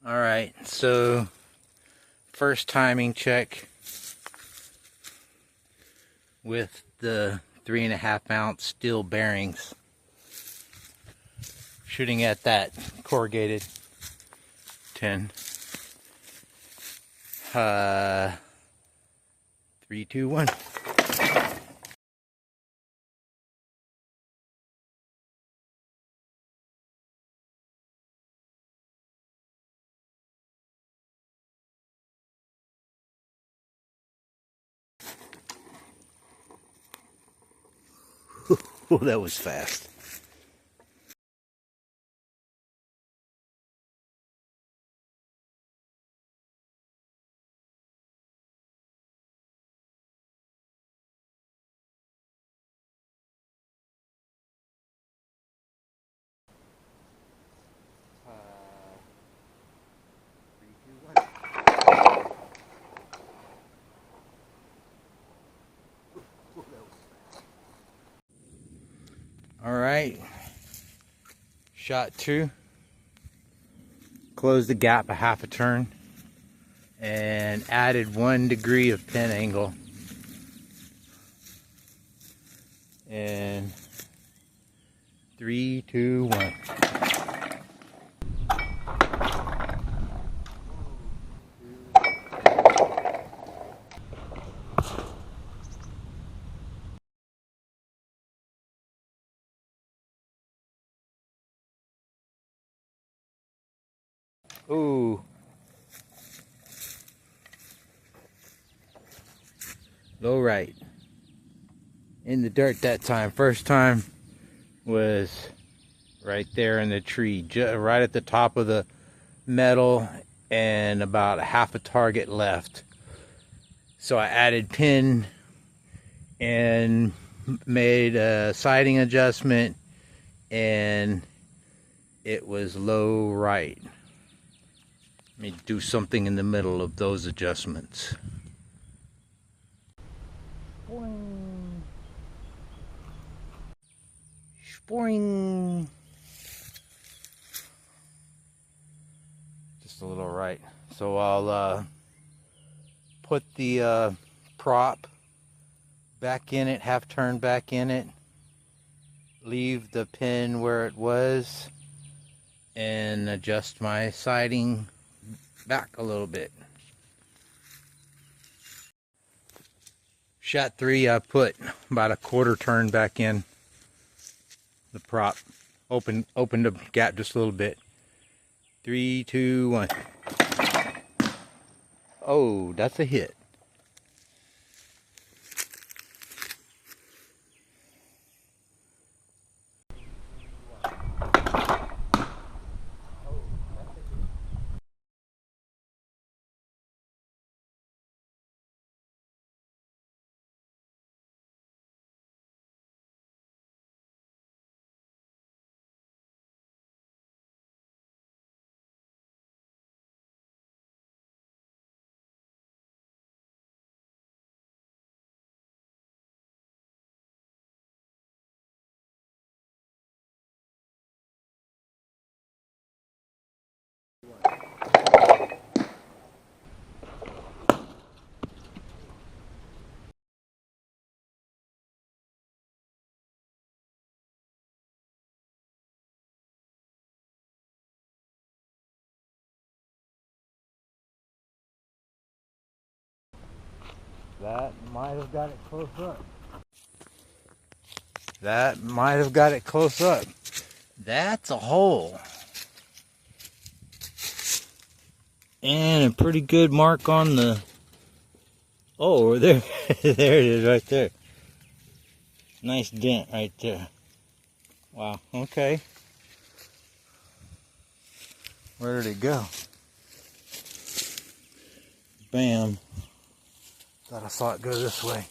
Alright, so first timing check with the 3.5 ounce steel bearings. Shooting at that corrugated tin. 3, 2, 1. Oh, that was fast. Alright, shot 2, closed the gap a half a turn, and added 1 degree of pin angle. And 3, 2, 1. Ooh. Low right. In the dirt that time. First time was right there in the tree, right at the top of the metal, and about a half a target left. So I added pin and made a sighting adjustment, and it was low right. Let me do something in the middle of those adjustments. Boing. Boing. Just a little right. So I'll put the prop back in it, half turn back in it, leave the pin where it was, and adjust my sighting back a little bit. Shot 3, I put about a quarter turn back in the prop. Open the gap just a little bit. 3, 2, 1. Oh, that's a hit. That might have got it close up. That might have got it close up. That's a hole. And a pretty good mark on the... Oh, there, there it is right there. Nice dent right there. Wow, okay. Where did it go? Bam. Thought I saw it go this way.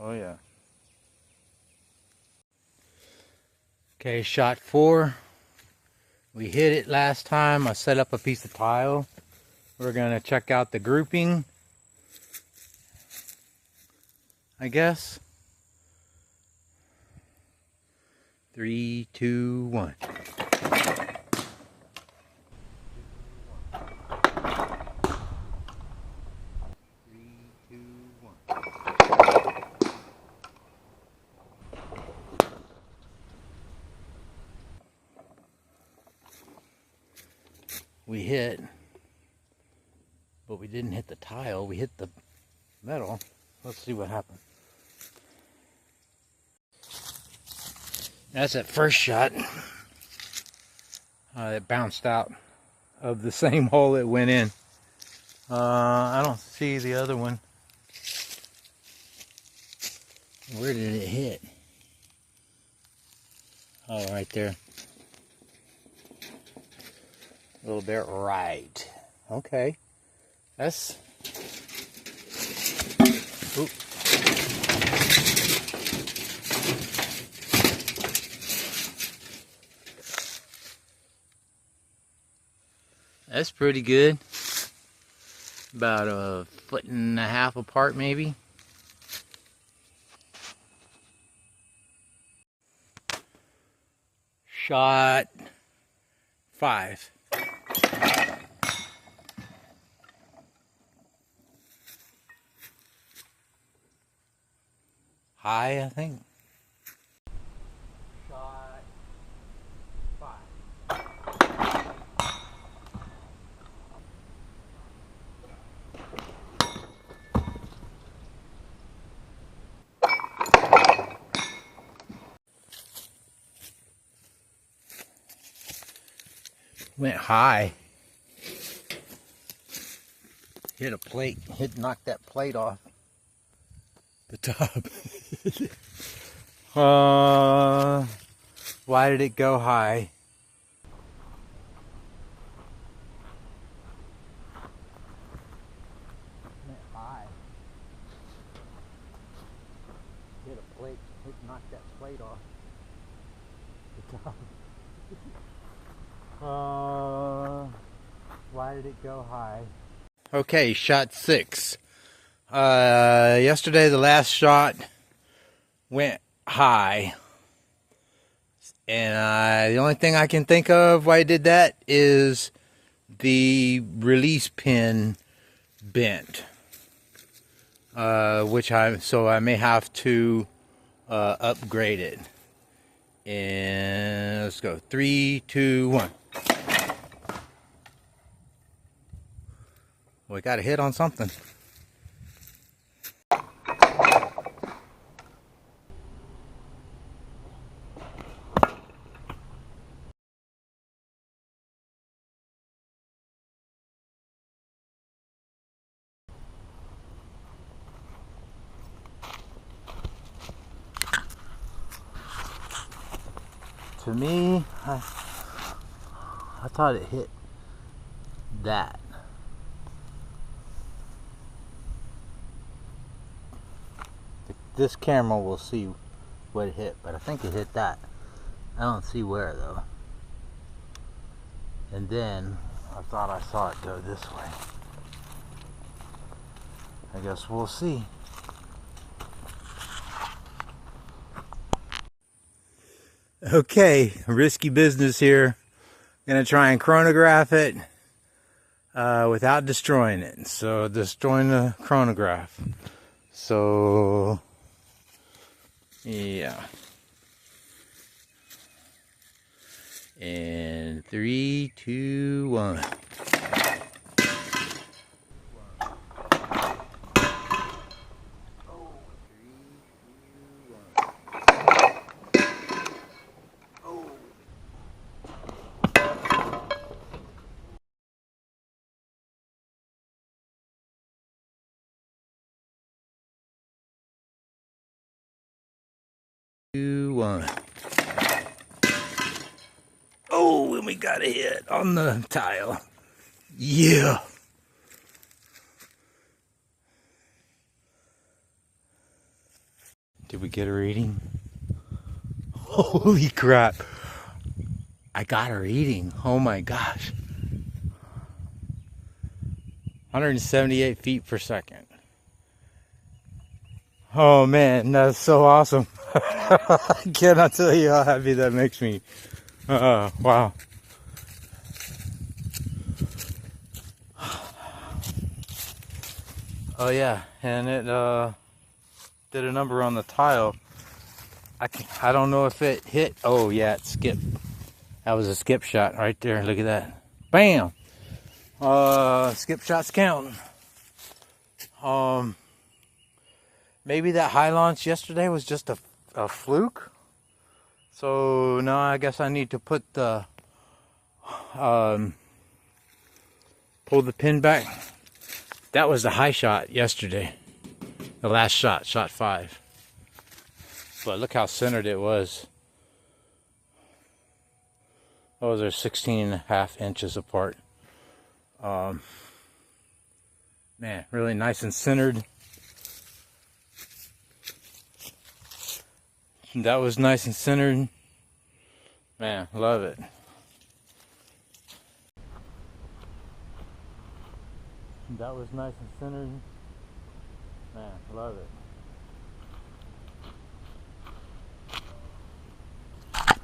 Oh yeah. Okay, shot 4. We hit it last time. I set up a piece of tile. We're gonna check out the grouping, I guess. 3, 2, 1. We hit, but we didn't hit the tile, we hit the metal. Let's see what happened. That's that first shot. It bounced out of the same hole it went in. I don't see the other one. Where did it hit? Oh, right there. A little bit right. Okay. That's... Oop. That's pretty good. About 1.5 feet apart, maybe. Shot 5. High, I think. Shot 5. Went high. Hit a plate. Knocked that plate off the top. Why did it go high? Went high. Hit a plate. Knocked that plate off the top. Why did it go high? Okay, shot 6. Yesterday the last shot went high, and the only thing I can think of why I did that is the release pin bent, so I may have to upgrade it. And let's go. 3, 2, 1. We got a hit on something. To me, I thought it hit that. This camera will see what it hit, but I think it hit that. I don't see where though. And then I thought I saw it go this way. I guess we'll see. Okay, risky business here. Gonna try and chronograph it without destroying it. So destroying the chronograph. So yeah. And 3, 2, 1. One. Oh, and we got a hit on the tile. Yeah. Did we get a reading? Holy crap. I got a reading. Oh my gosh. 178 feet per second. Oh man, that's so awesome. I cannot tell you how happy that makes me. Wow. Oh yeah, and it did a number on the tile. I don't know if it hit. Oh yeah, it skipped. That was a skip shot right there. Look at that. Bam. Skip shots count. Maybe that high launch yesterday was just a fluke. So now I guess I need to put the pull the pin back. That was the high shot yesterday. The last shot, shot 5. But look how centered it was. Those are 16.5 inches apart. Man, really nice and centered. That was nice and centered. Man, love it. That was nice and centered. Man, love it.